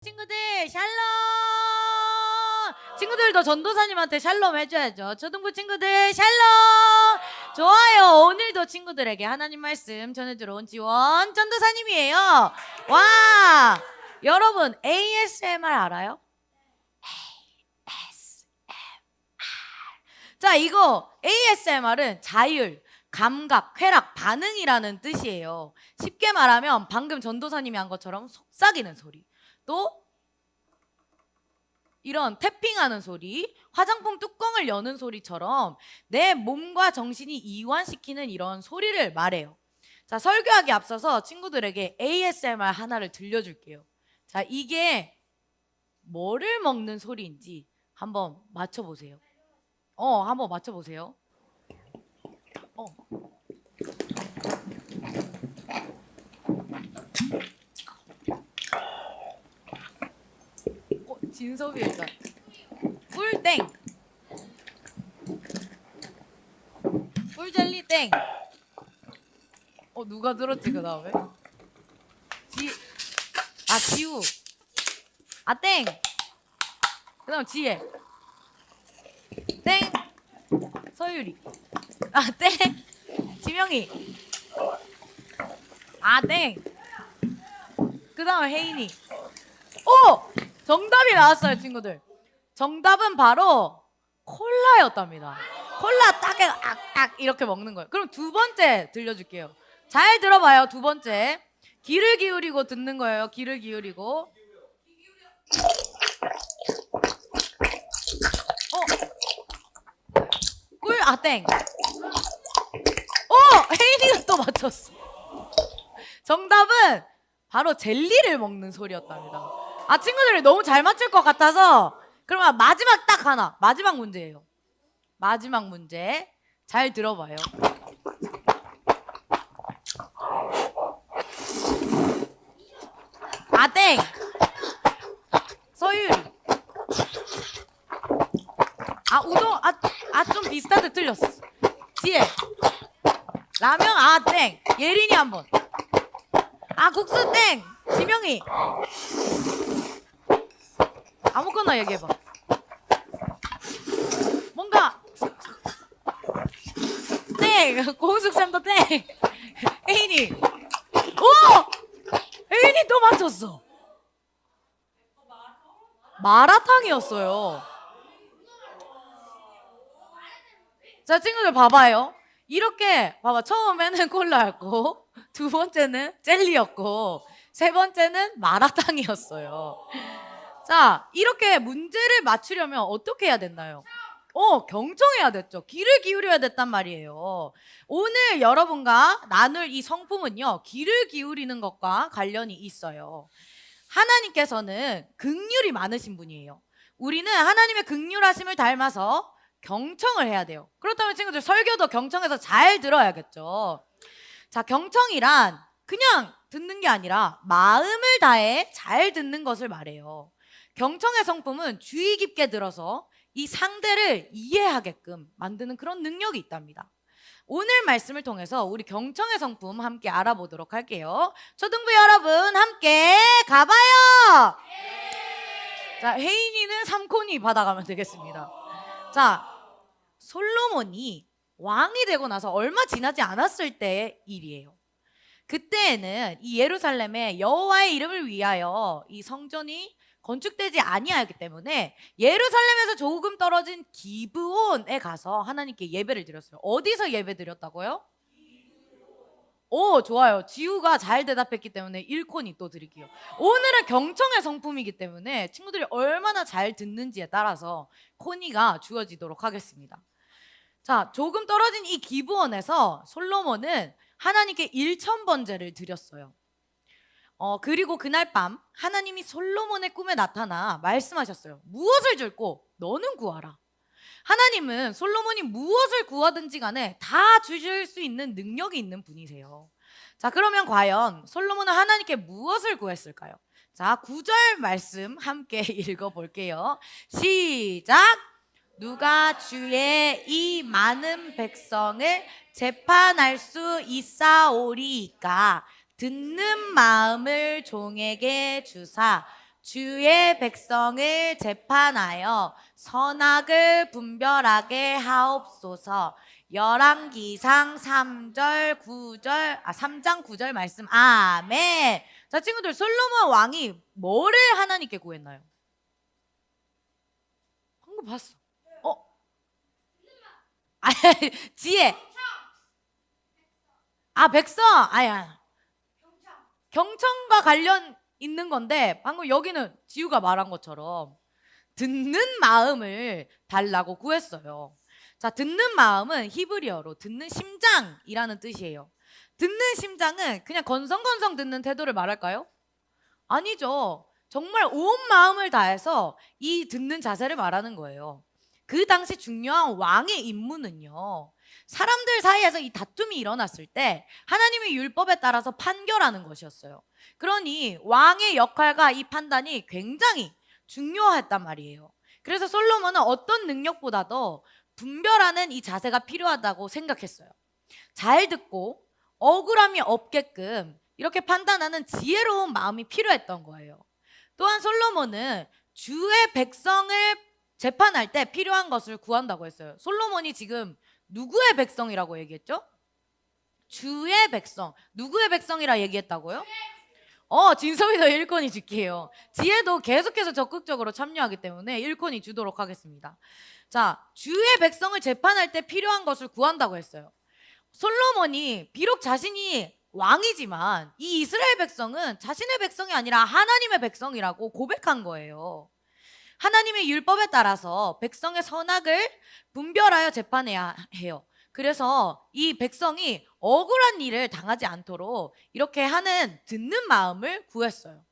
친구들 샬롬! 친구들도 전도사님한테 샬롬 해줘야죠. 초등부 친구들 샬롬! 좋아요. 오늘도 친구들에게 하나님 말씀 전해주러 온 지원 전도사님이에요. 와! 여러분 ASMR 알아요? 자, 이거 ASMR은 자율, 감각, 쾌락, 반응이라는 뜻이에요. 쉽게 말하면 방금 전도사님이 한 것처럼 속삭이는 소리, 또 이런 태핑하는 소리, 화장품 뚜껑을 여는 소리처럼 내 몸과 정신이 이완시키는 이런 소리를 말해요. 자, 설교하기 앞서서 친구들에게 ASMR 하나를 들려줄게요. 자, 이게 뭐를 먹는 소리인지 한번 맞춰보세요. 한번 맞춰보세요. 진섭이 일단 꿀땡, 꿀젤리 땡. 누가 들었지 그 다음에? 지우. 땡. 그 다음 지혜. 땡. 서유리. 땡. 지명이. 땡. 그 다음 혜인이. 정답이 나왔어요, 친구들. 정답은 바로 콜라였답니다. 콜라 딱 악 이렇게 먹는 거예요. 그럼 두 번째 들려줄게요. 잘 들어봐요. 두 번째. 귀를 기울이고 듣는 거예요. 귀를 기울이고. 땡. 혜인이가 또 맞췄어. 정답은 바로 젤리를 먹는 소리였답니다. 친구들이 너무 잘 맞출 것 같아서 그러면 마지막 딱 하나, 마지막 문제예요. 마지막 문제 잘 들어봐요. 땡. 서유리. 우동. 좀 비슷한데 틀렸어. 지혜. 라면. 땡. 예린이 한번. 국수 땡. 지명이. 아무거나 얘기해봐. 뭔가 땡. 고은숙쌤도 땡. 혜인이. 혜인이 또 맞췄어. 마라탕이었어요. 자, 친구들 봐봐요. 이렇게 봐봐. 처음에는 콜라였고, 두 번째는 젤리였고, 세 번째는 마라탕이었어요. 자, 이렇게 문제를 맞추려면 어떻게 해야 됐나요? 경청해야 됐죠. 귀를 기울여야 됐단 말이에요. 오늘 여러분과 나눌 이 성품은요, 귀를 기울이는 것과 관련이 있어요. 하나님께서는 긍휼이 많으신 분이에요. 우리는 하나님의 긍휼하심을 닮아서 경청을 해야 돼요. 그렇다면 친구들 설교도 경청해서 잘 들어야겠죠. 자, 경청이란 그냥 듣는 게 아니라 마음을 다해 잘 듣는 것을 말해요. 경청의 성품은 주의 깊게 들어서 이 상대를 이해하게끔 만드는 그런 능력이 있답니다. 오늘 말씀을 통해서 우리 경청의 성품 함께 알아보도록 할게요. 초등부 여러분 함께 가봐요. 자, 혜인이는 3코니 받아가면 되겠습니다. 자, 솔로몬이 왕이 되고 나서 얼마 지나지 않았을 때의 일이에요. 그때에는 이 예루살렘에 여호와의 이름을 위하여 이 성전이 건축되지 아니하였기 때문에 예루살렘에서 조금 떨어진 기브온에 가서 하나님께 예배를 드렸어요. 어디서 예배 드렸다고요? 좋아요. 지우가 잘 대답했기 때문에 1코니 또 드릴게요. 오늘은 경청의 성품이기 때문에 친구들이 얼마나 잘 듣는지에 따라서 코니가 주어지도록 하겠습니다. 자, 조금 떨어진 이 기브온에서 솔로몬은 하나님께 1,000번제를 드렸어요. 그리고 그날 밤 하나님이 솔로몬의 꿈에 나타나 말씀하셨어요. 무엇을 줄고 너는 구하라. 하나님은 솔로몬이 무엇을 구하든지 간에 다 주실 수 있는 능력이 있는 분이세요. 자, 그러면 과연 솔로몬은 하나님께 무엇을 구했을까요? 자, 9절 말씀 함께 읽어볼게요. 시작! 누가 주의 이 많은 백성을 재판할 수 있사오리이까 듣는 마음을 종에게 주사 주의 백성을 재판하여 선악을 분별하게 하옵소서. 열왕기상 3절 9절 3장 9절 말씀. 아멘. 자, 친구들, 솔로몬 왕이 뭐를 하나님께 구했나요? 방금 봤어. 지혜. 백성. 아야. 경청과 관련 있는 건데, 방금 여기는 지우가 말한 것처럼 듣는 마음을 달라고 구했어요. 자, 듣는 마음은 히브리어로 듣는 심장이라는 뜻이에요. 듣는 심장은 그냥 건성건성 듣는 태도를 말할까요? 아니죠. 정말 온 마음을 다해서 이 듣는 자세를 말하는 거예요. 그 당시 중요한 왕의 임무는요, 사람들 사이에서 이 다툼이 일어났을 때 하나님의 율법에 따라서 판결하는 것이었어요. 그러니 왕의 역할과 이 판단이 굉장히 중요했단 말이에요. 그래서 솔로몬은 어떤 능력보다도 분별하는 이 자세가 필요하다고 생각했어요. 잘 듣고 억울함이 없게끔 이렇게 판단하는 지혜로운 마음이 필요했던 거예요. 또한 솔로몬은 주의 백성을 재판할 때 필요한 것을 구한다고 했어요. 솔로몬이 지금 누구의 백성이라고 얘기했죠? 주의 백성. 누구의 백성이라 얘기했다고요? 진섭이도 1권이 줄게요. 지혜도 계속해서 적극적으로 참여하기 때문에 1권이 주도록 하겠습니다. 자, 주의 백성을 재판할 때 필요한 것을 구한다고 했어요. 솔로몬이 비록 자신이 왕이지만 이 이스라엘 백성은 자신의 백성이 아니라 하나님의 백성이라고 고백한 거예요. 하나님의 율법에 따라서 백성의 선악을 분별하여 재판해야 해요. 그래서 이 백성이 억울한 일을 당하지 않도록 이렇게 하는 듣는 마음을 구했어요.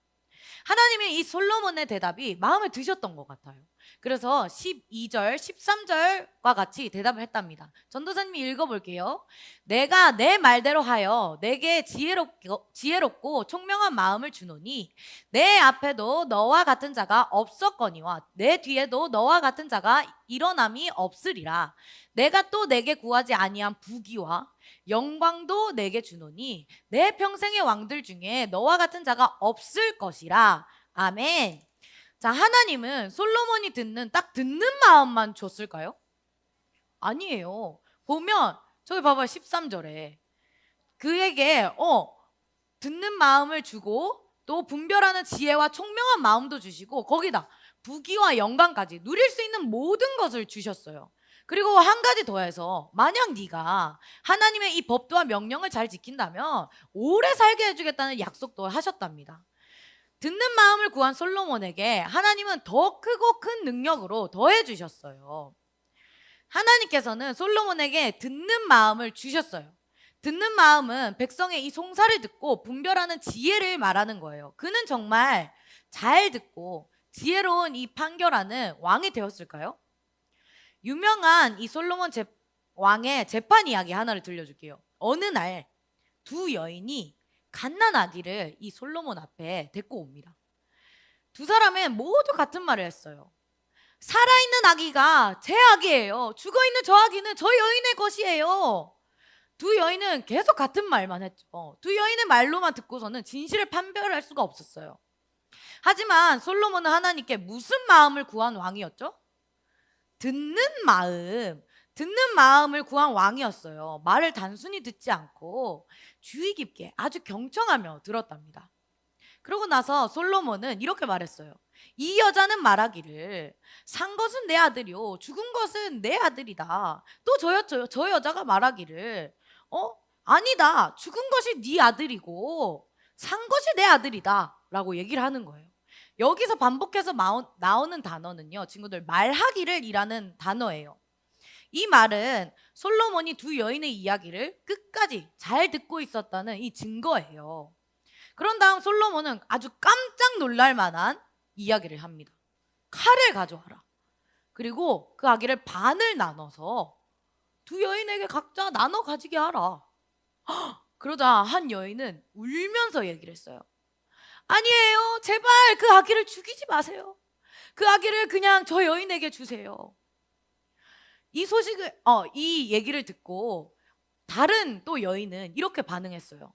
하나님의 이 솔로몬의 대답이 마음에 드셨던 것 같아요. 그래서 12절, 13절과 같이 대답을 했답니다. 전도사님이 읽어볼게요. 내가 내 말대로 하여 내게 지혜롭고 총명한 마음을 주노니 내 앞에도 너와 같은 자가 없었거니와 내 뒤에도 너와 같은 자가 일어남이 없으리라. 내가 또 내게 구하지 아니한 부귀와 영광도 내게 주노니 내 평생의 왕들 중에 너와 같은 자가 없을 것이라. 아멘. 자, 하나님은 솔로몬이 딱 듣는 마음만 줬을까요? 아니에요. 보면 저기 봐봐요. 13절에 그에게 듣는 마음을 주고 또 분별하는 지혜와 총명한 마음도 주시고 거기다 부귀와 영광까지 누릴 수 있는 모든 것을 주셨어요. 그리고 한 가지 더해서 만약 네가 하나님의 이 법도와 명령을 잘 지킨다면 오래 살게 해주겠다는 약속도 하셨답니다. 듣는 마음을 구한 솔로몬에게 하나님은 더 크고 큰 능력으로 더해 주셨어요. 하나님께서는 솔로몬에게 듣는 마음을 주셨어요. 듣는 마음은 백성의 이 송사를 듣고 분별하는 지혜를 말하는 거예요. 그는 정말 잘 듣고 지혜로운 이 판결하는 왕이 되었을까요? 유명한 이 솔로몬 왕의 재판 이야기 하나를 들려줄게요. 어느 날 두 여인이 갓난 아기를 이 솔로몬 앞에 데리고 옵니다. 두 사람은 모두 같은 말을 했어요. 살아있는 아기가 제 아기예요. 죽어있는 저 아기는 저 여인의 것이에요. 두 여인은 계속 같은 말만 했죠. 두 여인의 말로만 듣고서는 진실을 판별할 수가 없었어요. 하지만 솔로몬은 하나님께 무슨 마음을 구한 왕이었죠? 듣는 마음을 구한 왕이었어요. 말을 단순히 듣지 않고 주의 깊게 아주 경청하며 들었답니다. 그러고 나서 솔로몬은 이렇게 말했어요. 이 여자는 말하기를 산 것은 내 아들이요 죽은 것은 내 아들이다. 또 저 여자가 말하기를 아니다. 죽은 것이 네 아들이고 산 것이 내 아들이다 라고 얘기를 하는 거예요. 여기서 반복해서 나오는 단어는요, 친구들, 말하기를 이라는 단어예요. 이 말은 솔로몬이 두 여인의 이야기를 끝까지 잘 듣고 있었다는 이 증거예요. 그런 다음 솔로몬은 아주 깜짝 놀랄 만한 이야기를 합니다. 칼을 가져와라. 그리고 그 아기를 반을 나눠서 두 여인에게 각자 나눠 가지게 하라. 그러자 한 여인은 울면서 얘기를 했어요. 아니에요. 제발 그 아기를 죽이지 마세요. 그 아기를 그냥 저 여인에게 주세요. 이 얘기를 듣고 다른 또 여인은 이렇게 반응했어요.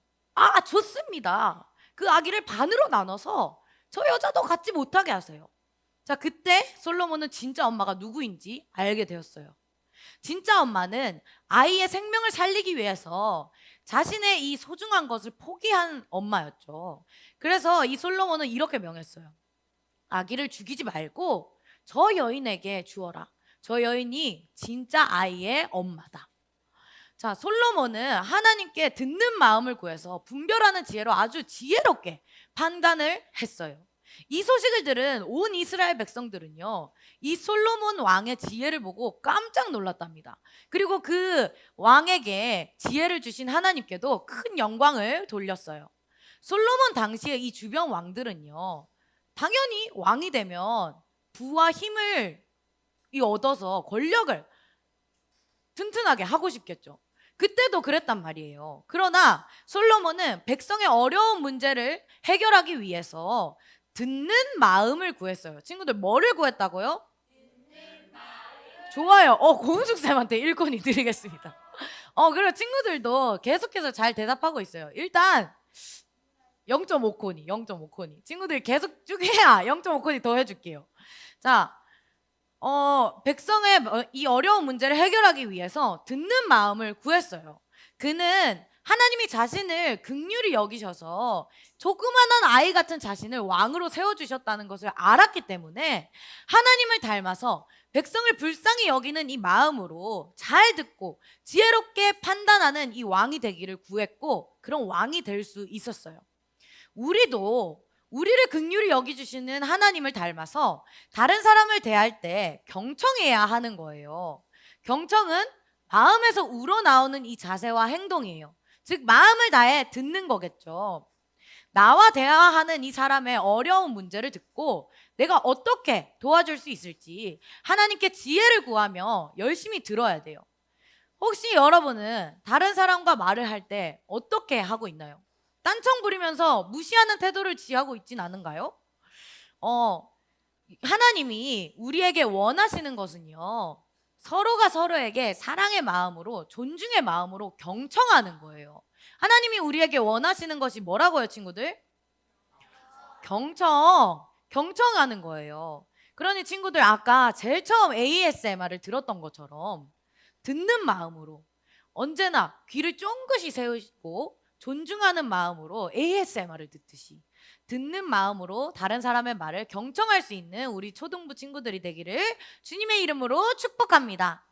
좋습니다. 그 아기를 반으로 나눠서 저 여자도 갖지 못하게 하세요. 자, 그때 솔로몬은 진짜 엄마가 누구인지 알게 되었어요. 진짜 엄마는 아이의 생명을 살리기 위해서 자신의 이 소중한 것을 포기한 엄마였죠. 그래서 이 솔로몬은 이렇게 명했어요. 아기를 죽이지 말고 저 여인에게 주어라. 저 여인이 진짜 아이의 엄마다. 자, 솔로몬은 하나님께 듣는 마음을 구해서 분별하는 지혜로 아주 지혜롭게 판단을 했어요. 이 소식을 들은 온 이스라엘 백성들은요, 이 솔로몬 왕의 지혜를 보고 깜짝 놀랐답니다. 그리고 그 왕에게 지혜를 주신 하나님께도 큰 영광을 돌렸어요. 솔로몬 당시에 이 주변 왕들은요, 당연히 왕이 되면 부와 힘을 얻어서 권력을 튼튼하게 하고 싶겠죠. 그때도 그랬단 말이에요. 그러나 솔로몬은 백성의 어려운 문제를 해결하기 위해서 듣는 마음을 구했어요. 친구들, 뭐를 구했다고요? 좋아요. 고은숙 쌤한테 1코니 드리겠습니다. 그리고 친구들도 계속해서 잘 대답하고 있어요. 일단 0.5코니, 0.5코니. 친구들 계속 쭉 해야 0.5코니 더 해줄게요. 자, 백성의 이 어려운 문제를 해결하기 위해서 듣는 마음을 구했어요. 그는 하나님이 자신을 긍휼히 여기셔서 조그마한 아이 같은 자신을 왕으로 세워주셨다는 것을 알았기 때문에 하나님을 닮아서 백성을 불쌍히 여기는 이 마음으로 잘 듣고 지혜롭게 판단하는 이 왕이 되기를 구했고, 그런 왕이 될 수 있었어요. 우리도 우리를 긍휼히 여기주시는 하나님을 닮아서 다른 사람을 대할 때 경청해야 하는 거예요. 경청은 마음에서 우러나오는 이 자세와 행동이에요. 즉, 마음을 다해 듣는 거겠죠. 나와 대화하는 이 사람의 어려운 문제를 듣고 내가 어떻게 도와줄 수 있을지 하나님께 지혜를 구하며 열심히 들어야 돼요. 혹시 여러분은 다른 사람과 말을 할 때 어떻게 하고 있나요? 딴청 부리면서 무시하는 태도를 취하고 있진 않은가요? 하나님이 우리에게 원하시는 것은요, 서로가 서로에게 사랑의 마음으로, 존중의 마음으로 경청하는 거예요. 하나님이 우리에게 원하시는 것이 뭐라고요, 친구들? 경청하는 거예요. 그러니 친구들, 아까 제일 처음 ASMR을 들었던 것처럼 듣는 마음으로 언제나 귀를 쫑긋이 세우시고 존중하는 마음으로 ASMR을 듣듯이 듣는 마음으로 다른 사람의 말을 경청할 수 있는 우리 초등부 친구들이 되기를 주님의 이름으로 축복합니다.